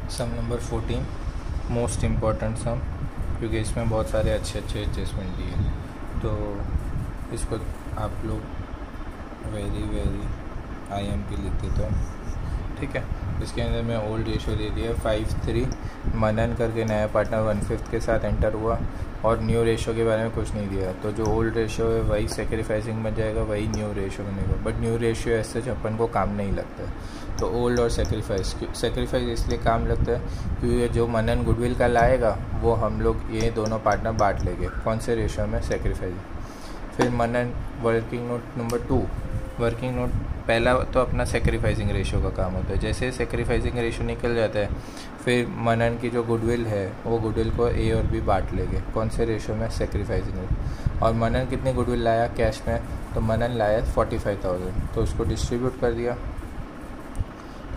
सम number 14 most important सम, क्योंकि इसमें बहुत सारे अच्छे एडजस्टमेंट दिए, तो इसको आप लोग वेरी IMP लिख देते हो, ठीक है। इसके अंदर मैं ओल्ड रेशियो दे दिया 5-3, मनन करके नया पार्टनर 1/5 के साथ एंटर हुआ, और न्यू रेशियो के बारे में कुछ नहीं दिया। तो जो ओल्ड रेशियो है वही सेक्रीफाइसिंग बन जाएगा, वही न्यू रेशियो बनेगा, बट न्यू रेशियो ऐसे अपन को काम नहीं लगता है। तो ओल्ड और सेक्रीफाइस इसलिए काम लगता है क्योंकि जो मनन गुडविल का लाएगा वो हम लोग ये दोनों पार्टनर बांट लेंगे। कौन से रेशियो में? सेक्रीफाइस। फिर Manan working note number 2, working note पहला तो अपना सेक्रीफाइसिंग रेशियो का काम होता है। जैसे सेक्रीफाइसिंग रेशियो निकल जाता है, फिर मनन की जो गुडविल है वो गुडविल को ए और बी बांट लेंगे। कौन से रेशियो में? सेक्रीफाइसिंग। और मनन कितनी गुडविल लाया कैश में? तो मनन लाया 45,000, तो उसको डिस्ट्रीब्यूट कर दिया,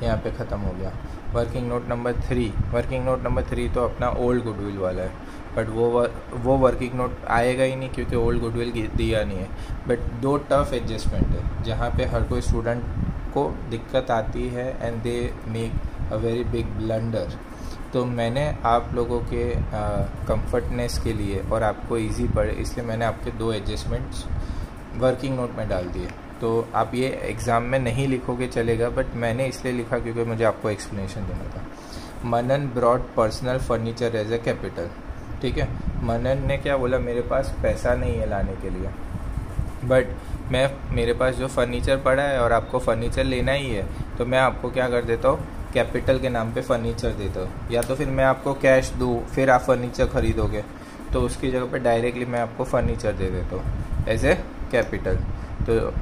यहाँ पे ख़त्म हो गया। Working note number 3, working note number 3 तो अपना ओल्ड गुडविल वाला है, बट वो वर्किंग नोट आएगा ही नहीं क्योंकि ओल्ड गुडविल दिया नहीं है। बट दो टफ एडजस्टमेंट है जहाँ पे हर कोई स्टूडेंट को दिक्कत आती है and they make a very big blunder. तो मैंने आप लोगों के कंफर्टनेस के लिए और आपको इजी पड़े इसलिए मैंने आपके दो एडजस्टमेंट्स वर्किंग नोट में डाल दिए। तो आप ये एग्ज़ाम में नहीं लिखोगे चलेगा, बट मैंने इसलिए लिखा क्योंकि मुझे आपको एक्सप्लेनेशन देना था। Manan brought personal furniture as a capital, ठीक है। मनन ने क्या बोला, मेरे पास पैसा नहीं है लाने के लिए, बट मेरे पास जो फर्नीचर पड़ा है और आपको फर्नीचर लेना ही है, तो मैं आपको क्या कर देता हूँ, कैपिटल के नाम पे फर्नीचर देता हूँ। या तो फिर मैं आपको कैश दूँ फिर आप फर्नीचर खरीदोगे, तो उसकी जगह पे डायरेक्टली मैं आपको फर्नीचर दे देता हूँ एज ए कैपिटल। तो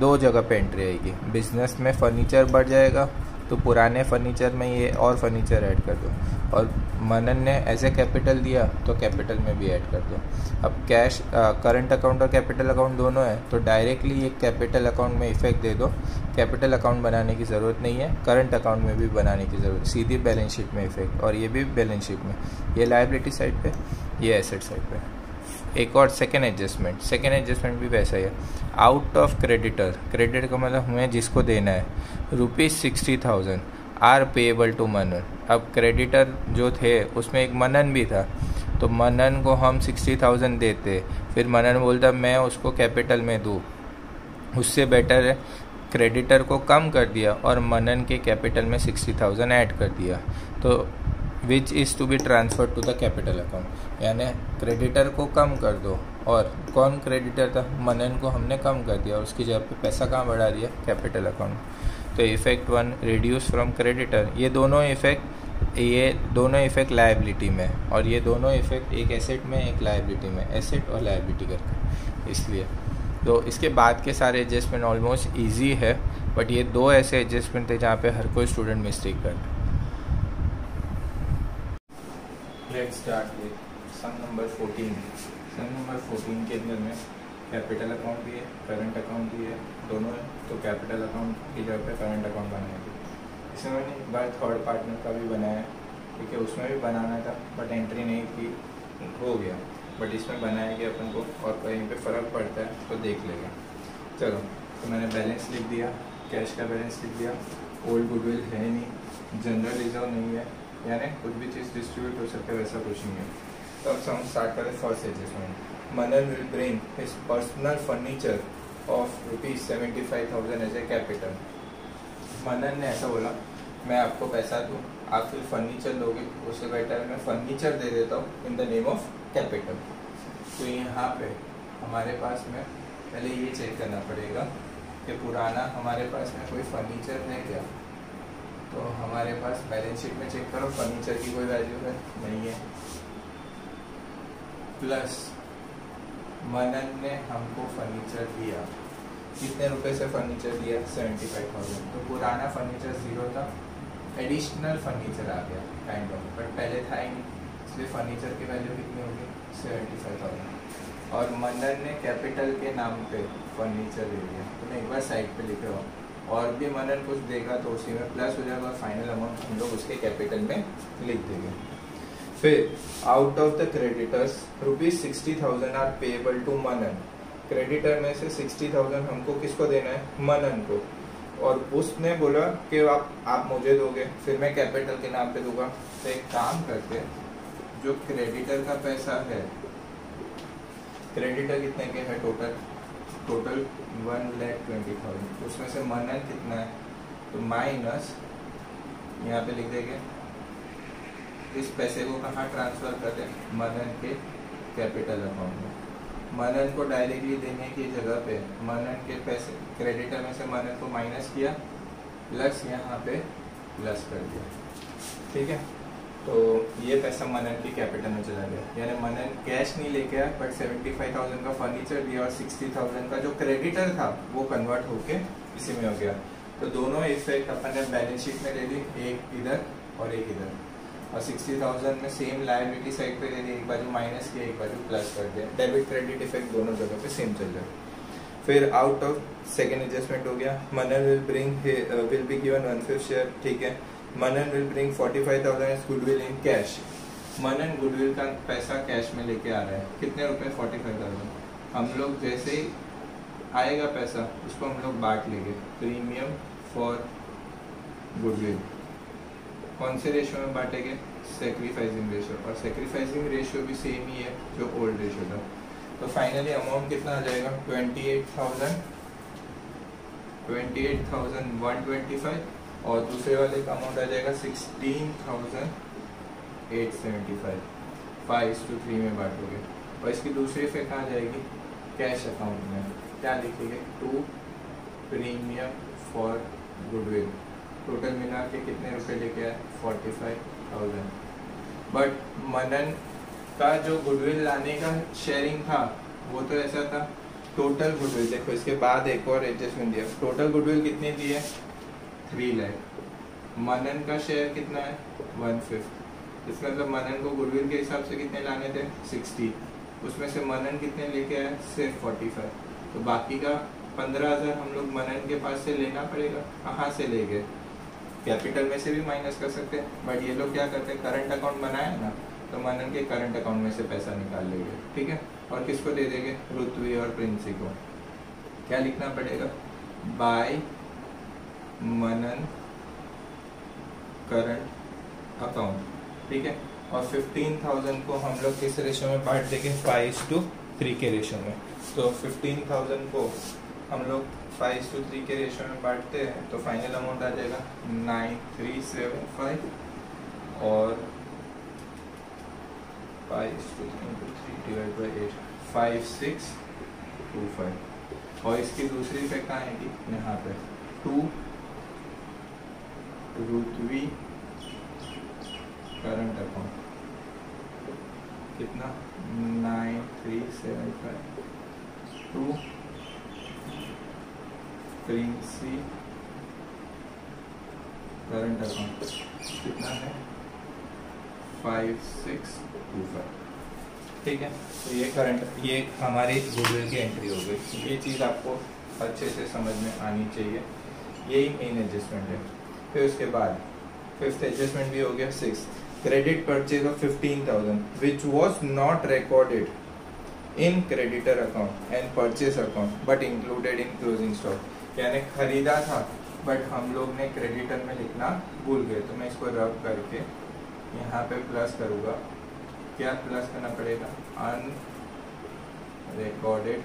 दो जगह पे एंट्री आएगी, बिजनेस में फर्नीचर बढ़ जाएगा तो पुराने फर्नीचर में ये और फर्नीचर ऐड कर दो, और मनन ने एज ए कैपिटल दिया तो कैपिटल में भी ऐड कर दो। अब कैश करंट अकाउंट और कैपिटल अकाउंट दोनों है, तो डायरेक्टली एक कैपिटल अकाउंट में इफेक्ट दे दो। कैपिटल अकाउंट बनाने की ज़रूरत नहीं है, करंट अकाउंट में भी बनाने की ज़रूरत, सीधी बैलेंस शीट में इफेक्ट, और ये भी बैलेंस शीट में, ये लायबिलिटी साइड पे, ये एसेट साइड पे। एक और सेकेंड एडजस्टमेंट भी वैसा ही है। आउट ऑफ क्रेडिटर, क्रेडिट का मतलब हमें जिसको देना है, ₹60,000 आर पेएबल टू मनन। अब क्रेडिटर जो थे उसमें एक मनन भी था, तो मनन को हम 60,000 देते, फिर मनन बोलता मैं उसको कैपिटल में दूँ, उससे बेटर है क्रेडिटर को कम कर दिया और मनन के कैपिटल में 60,000 ऐड कर दिया, तो which is to be transfer to the capital account. यानी क्रेडिटर को कम कर दो, और कौन क्रेडिटर था? मनन को हमने कम कर दिया और उसकी जगह पे पैसा कहाँ बढ़ा दिया? Capital account. तो इफेक्ट 1 रिड्यूस फ्रॉम क्रेडिटर, ये दोनों इफेक्ट लायबिलिटी में, और ये दोनों इफेक्ट एक एसेट में एक लायबिलिटी में, एसेट और लायबिलिटी करके, इसलिए। तो इसके बाद के सारे एडजस्टमेंट ऑलमोस्ट ईजी है, बट ये दो ऐसे एडजस्टमेंट थे जहाँ पे हर कोई स्टूडेंट मिस्टेक करता है। Let's start with sum number 14। Sum number 14 के अंदर में कैपिटल अकाउंट भी है, करंट अकाउंट भी है, दोनों है। तो कैपिटल अकाउंट की जगह पे करंट अकाउंट बनाएंगे। इसमें मैंने एक बार थर्ड पार्टनर का भी बनाया, ठीक है, उसमें भी बनाना था बट एंट्री नहीं थी, हो गया, बट इसमें बनाया गया अपन को, और कहीं पे फ़र्क पड़ता है तो देख लेगा। चलो, तो मैंने बैलेंस लिख दिया, कैश का बैलेंस लिख दिया, ओल्ड गुडविल है नहीं, जनरल रिजर्व नहीं है, यानी कुछ भी चीज़ डिस्ट्रीब्यूट हो सकता है, वैसा कुछ नहीं है। तो अब हम स्टार्ट करें first adjustment. Manan will bring his personal furniture of ₹75,000 as a capital. Manan ने ऐसा बोला, मैं आपको पैसा दूँ, आप फिर फर्नीचर लोगे, उससे बेटर मैं फर्नीचर दे देता हूँ in the name of capital. तो यहाँ पे हमारे पास में पहले ये चेक करना पड़ेगा कि पुराना हमारे पास में कोई फर्नीचर है क्या। तो हमारे पास बैलेंस शीट में चेक करो, फर्नीचर की कोई वैल्यू है नहीं है। प्लस मनन ने हमको फर्नीचर दिया, कितने रुपए से फर्नीचर दिया? 75,000। तो पुराना फर्नीचर 0 था, एडिशनल फर्नीचर आ गया काइंड ऑफ, बट पहले था ही नहीं, इसलिए फर्नीचर की वैल्यू कितनी होगी? 75,000। और मनन ने कैपिटल के नाम पे फर्नीचर ले लिया, तो मैं एक बार साइड पे लिख रहा हूँ, और भी मनन कुछ देगा तो उसी में प्लस हो जाएगा, फाइनल अमाउंट हम लोग उसके कैपिटल में लिख देंगे। फिर out of the creditors ₹60,000 are payable to Manan. Creditor में से 60,000 हमको किसको देना है? मनन को। और उसने बोला कि आप मुझे दोगे, फिर मैं कैपिटल के नाम पे दूंगा। तो एक काम करते हैं, जो क्रेडिटर का पैसा है, क्रेडिटर कितने के है टोटल 1,20,000, उसमें से मनन कितना है? तो माइनस यहाँ पे लिख देंगे, इस पैसे को कहाँ ट्रांसफर कर दें? मनन के कैपिटल अकाउंट में। मनन को डायरेक्टली देने की जगह पे मनन के पैसे क्रेडिटर में से मनन को माइनस किया, प्लस यहाँ पे प्लस कर दिया। ठीक है, तो ये पैसा मनन की कैपिटल में चला गया, यानी मनन कैश नहीं लेके आया, बट 75,000 का फर्नीचर दिया और 60,000 का जो क्रेडिटर था वो कन्वर्ट होके इसी में हो गया। तो दोनों इफेक्ट अपन ने बैलेंस शीट में ले ली, एक इधर और एक इधर, और 60,000 में सेम लायबिलिटी साइड पे दे दी, एक बाजू माइनस किया एक बाजू प्लस कर दिया। डेबिट क्रेडिट इफेक्ट दोनों जगह पे सेम चल रहा है। फिर आउट ऑफ सेकेंड एडजस्टमेंट हो गया, Manan will be given 1/5 share. ठीक है, Manan will bring 45,000 as goodwill in cash. Manan goodwill का पैसा कैश में लेके आ रहा है, कितने रुपए? 45,000। हम लोग जैसे ही आएगा पैसा उसको हम लोग बांट लेंगे, प्रीमियम फॉर गुडविल। कौन से रेशियो में बांटेंगे? सेक्रीफाइसिंग रेशियो, और सेक्रीफाइसिंग रेशियो भी सेम ही है जो ओल्ड रेशियो था। तो फाइनली अमाउंट कितना आ जाएगा? 28,125, और दूसरे वाले का अमाउंट आ जाएगा 16,875। 5:3 में बांटोगे, और इसकी दूसरी इफेक्ट कहाँ जाएगी? कैश अकाउंट में। क्या लिखेंगे? To premium for goodwill. Total मिला के कितने रुपए लेके आए? 45,000। बट मनन का जो गुडविल लाने का शेयरिंग था वो तो ऐसा था, टोटल गुडविल देखो, इसके बाद एक और एडजस्टमेंट दिया, टोटल गुडविल कितनी दी है? 3 लाख। मनन का शेयर कितना है? 1/5। इसका मतलब मनन को गुडविल के हिसाब से कितने लाने थे? 60। उसमें से मनन कितने लेके आए? सिर्फ 45। तो बाकी का 15,000 हम लोग मनन के पास से लेना पड़ेगा। कहाँ से लेंगे? कैपिटल में से भी माइनस कर सकते हैं, बट ये लोग क्या करते हैं, करंट अकाउंट बनाया ना, तो मनन के करंट अकाउंट में से पैसा निकाल लेंगे। ठीक है, और किसको दे देंगे? ऋत्वी और प्रिंसी को। क्या लिखना पड़ेगा? बाय मनन करंट अकाउंट। ठीक है, और 15,000 को हम लोग किस रेशियो में बांट देंगे? 5:3 के रेशियो में। तो 15,000 को हम लोग 5:3 के रेशियो में बांटते हैं, तो फाइनल अमाउंट आ जाएगा 9,375, और 5/3 5,625। और इसकी दूसरी इफेक्ट कहाँ आएगी? यहाँ पे 2 ऋत्वी करंट अकाउंट, कितना? 9,375। 2 प्रिंसी करंट अकाउंट कितना है? 5,625। ठीक है, तो ये ये हमारी गुडविल की एंट्री हो गई। ये चीज़ आपको अच्छे से समझ में आनी चाहिए, यही मेन एडजस्टमेंट है। फिर उसके बाद फिफ्थ एडजस्टमेंट भी हो गया। 6 credit purchase of 15,000 which was not recorded in creditor account and purchase account but included in closing stock. यानी खरीदा था बट हम लोग ने क्रेडिटर में लिखना भूल गए, तो मैं इसको रब करके यहाँ पे प्लस करूँगा। क्या प्लस करना पड़ेगा? अनरिकॉर्डेड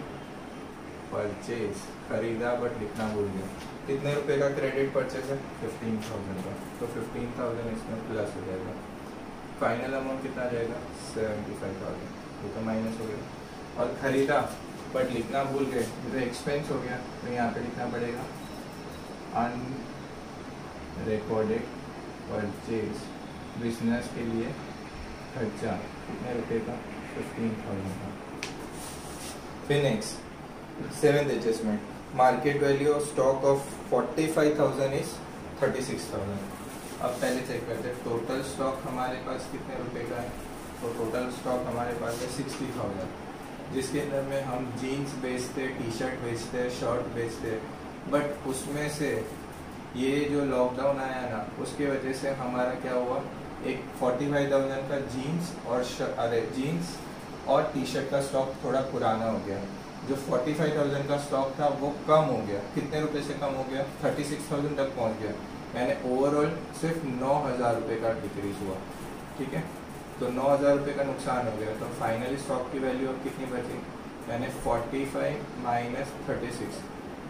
परचेज, खरीदा बट लिखना भूल गया। कितने रुपए का क्रेडिट परचेज है? 15,000 का, तो 15,000 इसमें प्लस हो जाएगा। फाइनल अमाउंट कितना आ जाएगा? 75,000। ये तो माइनस हो गया। और खरीदा बट लिखना भूल गए, ये तो एक्सपेंस हो गया, तो यहाँ पे लिखना पड़ेगा अनरिकॉर्डेड परचेज, बिजनेस के लिए खर्चा कितने रुपए का? 15,000 का। फिर next 7th adjustment, market value of stock of 45,000 is 36,000। अब पहले चेक करते हैं टोटल स्टॉक हमारे पास कितने रुपए का है। तो टोटल स्टॉक हमारे पास है 60,000, जिसके अंदर में हम जीन्स बेचते, टी शर्ट बेचते, शर्ट बेचते। बट उसमें से ये जो लॉकडाउन आया ना, उसके वजह से हमारा क्या हुआ, एक 45,000 का जीन्स और जीन्स और टी शर्ट का स्टॉक थोड़ा पुराना हो गया। जो 45,000 का स्टॉक था वो कम हो गया। कितने रुपए से कम हो गया? 36,000 तक पहुंच गया। यानी ओवरऑल सिर्फ 9,000 रुपये का डिक्रीज हुआ। ठीक है, तो 9,000 रुपये का नुकसान हो गया। तो फाइनली स्टॉक की वैल्यू अब कितनी बची? यानी 45 माइनस 36,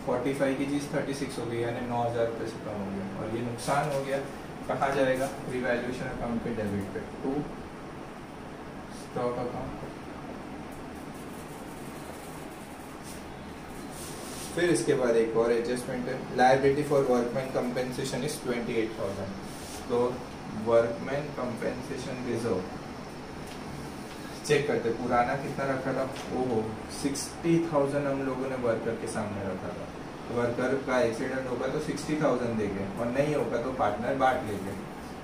45 की चीज़ 36 हो गई, यानी 9,000 रुपये से कम हो गया और ये नुकसान हो गया। कहाँ जाएगा? रिवैल्यूएशन अकाउंट पे डेबिट पे, टू स्टॉक अकाउंट। फिर इसके बाद एक और एडजस्टमेंट है, liability for workman compensation is 28,000। तो वर्कमैन कंपेंसेशन रिजर्व चेक करते, पुराना कितना रखा था? ओहो 60,000 हम लोगों ने वर्कर के सामने रखा था। वर्कर का एक्सीडेंट होगा तो 60,000 देंगे और नहीं होगा तो पार्टनर बांट लेंगे।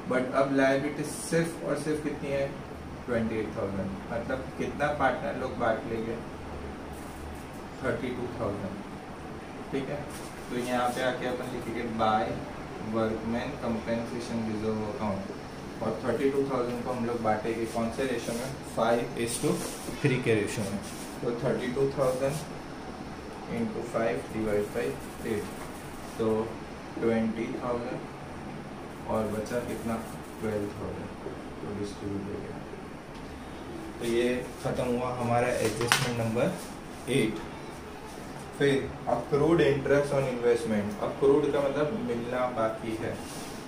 बट अब लायबिलिटी सिर्फ और सिर्फ कितनी है? 28,000। मतलब कितना पार्टनर लोग बांट लेंगे? 32,000। ठीक है, तो यहाँ पे आके अपन लिखेंगे by workman compensation reserve account और 32,000 को हम लोग बांटेंगे कौन से रेशो में? 5:3 के रेशो में। तो 32,000 इंटू 5 डिवाइड बाई 8, तो 20,000 और बचा कितना? 12,000। तो डिस्ट्रीब्यूट हो गया। तो ये खत्म हुआ हमारा एडजस्टमेंट नंबर 8। फिर accrued interest on investment. Accrued का मतलब मिलना बाकी है,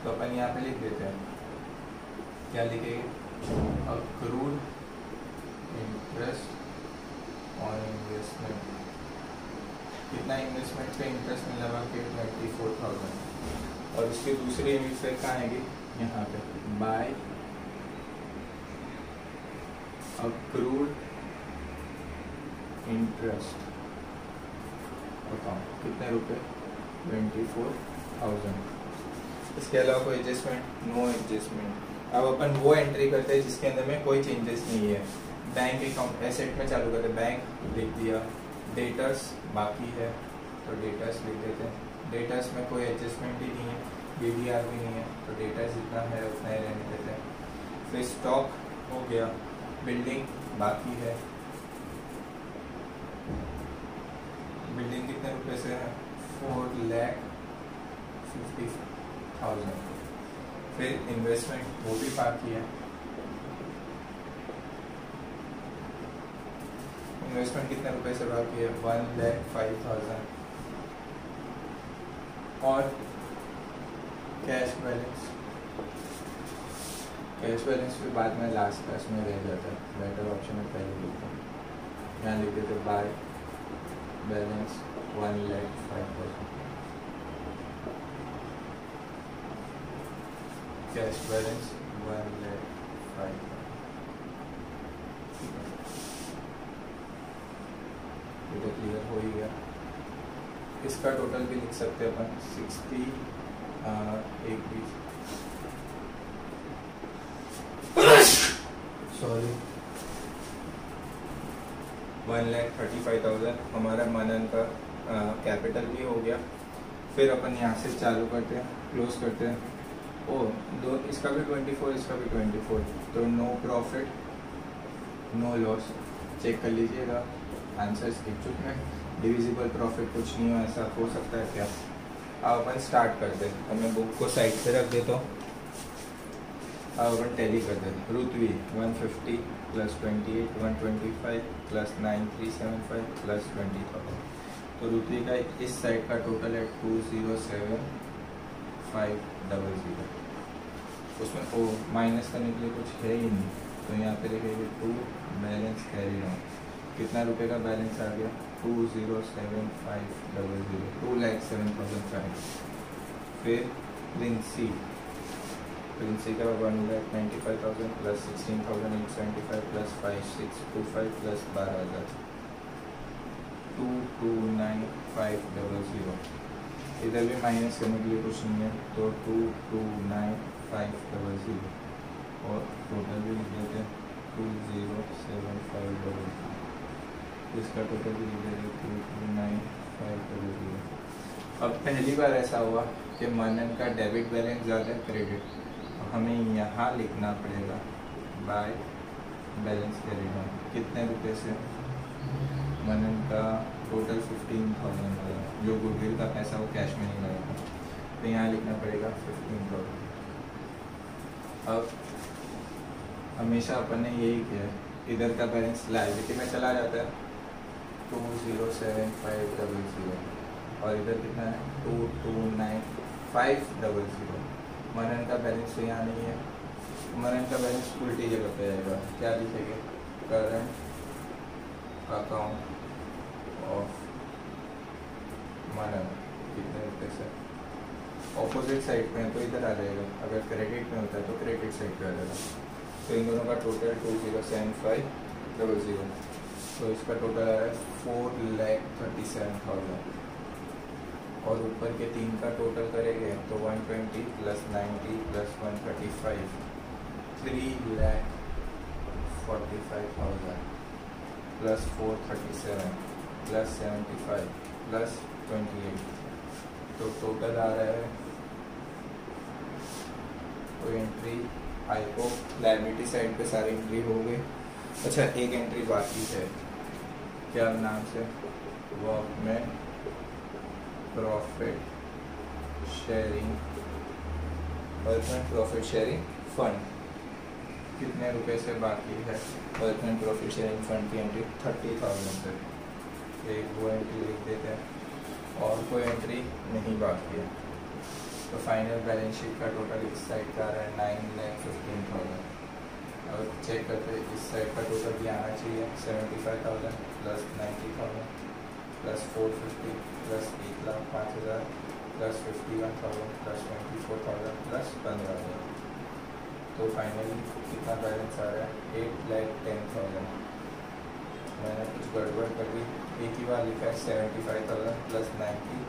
तो अपन यहाँ पे लिख देते हैं। क्या लिखेंगे? Accrued interest on investment. कितना इन्वेस्टमेंट पे इंटरेस्ट मिला बाकी? 24,000। और उसकी दूसरी इमेज से कहाँ आएगी? यहाँ पे बाय अक्रूड इंटरेस्ट अकाउंट। कितने रुपए? 24,000। इसके अलावा कोई एडजस्टमेंट? No adjustment. अब अपन वो एंट्री करते हैं जिसके अंदर में कोई चेंजेस नहीं है। बैंक अकाउंट एसेट में चालू करते हैं, बैंक लिख दिया। डेटर्स बाकी है तो डेटर्स लिख देते हैं। डेटर्स में कोई एडजस्टमेंट ही नहीं है, BDR भी नहीं है, तो डेटर्स जितना है उतना ही रहने देते हैं। फिर स्टॉक हो गया, बिल्डिंग बाकी है। बिल्डिंग कितने रुपए से है? 4,50,000। फिर इन्वेस्टमेंट वो भी बाकी है। इन्वेस्टमेंट कितने रुपए से बाकी है? 1,05,000। और कैश बैलेंस, कैश बैलेंस भी बाद में लास्ट क्लास में रह जाता है, बेटर ऑप्शन में पहले लिखते हैं। यहाँ लिख देते बाय बैलेंस 1,05,000। Cash balance 1,05,000। ये तो क्लियर हो ही गया। इसका टोटल भी लिख सकते हैं अपन 60 सॉरी 1,35,000 हमारा मनन का कैपिटल भी हो गया। फिर अपन यहाँ से चालू करते हैं, क्लोज करते हैं। ओ दो, इसका भी 24, इसका भी 24, तो no profit no loss. Check कर लीजिएगा, आंसर्स दिख चुके हैं। डिविजिबल प्रॉफिट कुछ नहीं हो, ऐसा हो सकता है क्या? अब अपन स्टार्ट करते हैं। अब मैं बुक को साइड पे रख देता हूँ। अब अपन टैली करते हैं। रुतवी 150 प्लस 28 125 प्लस 9375 प्लस 20,000। तो रुतवी का इस साइड का टोटल है 207,500। उसमें ओ माइनस करने के लिए कुछ है ही नहीं, तो यहाँ पे लिखेंगे 2 बैलेंस कैरी ऑन। कितना रुपए का बैलेंस आ गया? 207,500, 2,07,500। फिर प्रिंसी का 1,95,000 प्लस 16,875 प्लस 5,625 प्लस 12,000, 229,500। इधर भी माइनस करने के लिए कुछ नहीं है, तो 229,500 और टोटल भी लिख देते हैं 207,500। इसका टोटल भी लिख देते 229,500। अब पहली बार ऐसा हुआ कि मनन का डेबिट बैलेंस ज़्यादा है क्रेडिट, हमें यहाँ लिखना पड़ेगा बाय बैलेंस कैरिड ऑन। कितने रुपए से? मनन का टोटल 15,000 जो गुडविल का पैसा वो कैश में नहीं लगेगा, तो यहाँ लिखना पड़ेगा 15,000। अब हमेशा अपन ने यही किया, इधर का बैलेंस लायबिलिटी में चला जाता है 207,500 और इधर कितना है 229,500। मनन का बैलेंस तो यहाँ नहीं है, मनन का बैलेंस उल्टी जगह पे आएगा। क्या लिखेंगे? करंट अकाउंट ऑफ मनन कितने रुपये से। ऑपोजिट साइड पे है तो इधर आ जाएगा, अगर क्रेडिट में होता है तो क्रेडिट साइड पे आ जाएगा। तो इन दोनों का टोटल 207,500, तो इसका टोटल आ रहा है 4,37,000 और ऊपर के 3 का टोटल करेंगे तो 120 + 90 + 135 3,45,000 + 437 + 75 + 28, तो टोटल आ रहा है। तो एंट्री आई को लायबिलिटी साइड पे सारी एंट्री हो गई। अच्छा, एक एंट्री बाकी है, क्या नाम से? Workman profit sharing, workman profit sharing fund कितने रुपए से बाकी है? वर्कमैन प्रॉफिट शेयरिंग फंड की एंट्री 30,000 से। एक वो एंट्री लिख देते हैं और कोई एंट्री नहीं बाकी है। तो फाइनल बैलेंस शीट का टोटल इस साइड का आ रहा है 9,15,000। अब चेक करते हैं इस साइड का टोटल भी आना चाहिए 75,000 + 90,000 + 450 + 1,05,000 + 51,000 + 24,000 + 15,000। तो फाइनली कितना बैलेंस आ रहा है? 8,10,000। मैंने कुछ गड़बड़ कर दी, एक ही बार लिखा है 75,000 + 90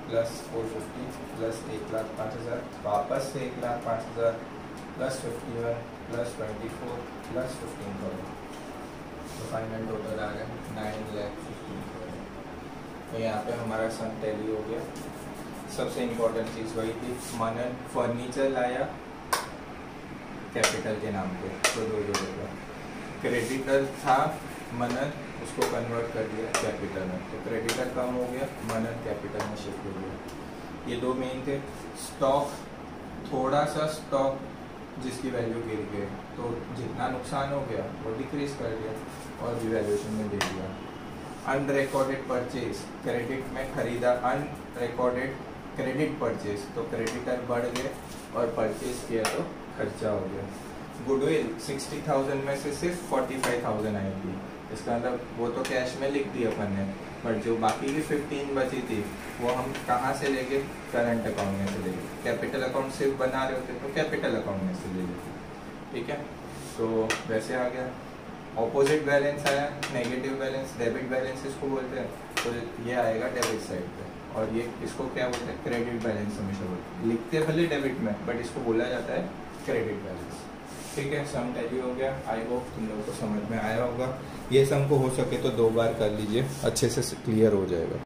+ 450 + 1,05,000, वापस से 1,05,000 + 51 + 24 + 15,000। तो फाइनल टोटल आ गया 9,15,000। तो यहाँ पे हमारा सम टैली हो गया। सबसे इम्पोर्टेंट चीज़ वही थी, मनन फर्नीचर लाया कैपिटल के नाम पे, तो 2 जगह क्रेडिटर था मनन, उसको कन्वर्ट कर दिया कैपिटल में, तो क्रेडिटर कम हो गया, मनन कैपिटल में शिफ्ट हो गया। ये 2 मेन थे। स्टॉक, थोड़ा सा स्टॉक जिसकी वैल्यू गिर गई, तो जितना नुकसान हो गया वो डिक्रीज कर दिया और रिवैल्यूएशन में दे दिया। अनरिकॉर्डेड परचेज, क्रेडिट में खरीदा, अनरिकॉर्डेड क्रेडिट परचेज, तो क्रेडिटर बढ़ गए और परचेज किया तो खर्चा हो गया। गुडविल 60,000 में से सिर्फ 45,000 आई थी, इसका मतलब वो तो कैश में लिख दी अपन ने, बट जो बाकी की 15 बची थी वो हम कहाँ से लेंगे? करंट अकाउंट में से लेंगे। कैपिटल अकाउंट सिर्फ बना रहे होते तो कैपिटल अकाउंट में से ले लेते, ठीक है। तो वैसे आ गया। ऑपोजिट बैलेंस आया, नेगेटिव बैलेंस, डेबिट बैलेंस इसको बोलते हैं, तो ये आएगा डेबिट साइड पे, और ये इसको क्या बोलते हैं? क्रेडिट बैलेंस हमेशा बोलते हैं, लिखते भले डेबिट में बट इसको बोला जाता है क्रेडिट बैलेंस, ठीक है। सम टैली हो गया। आई होप तुम लोगों को समझ में आया होगा। ये सम को हो सके तो 2 बार कर लीजिए, अच्छे से क्लियर हो जाएगा।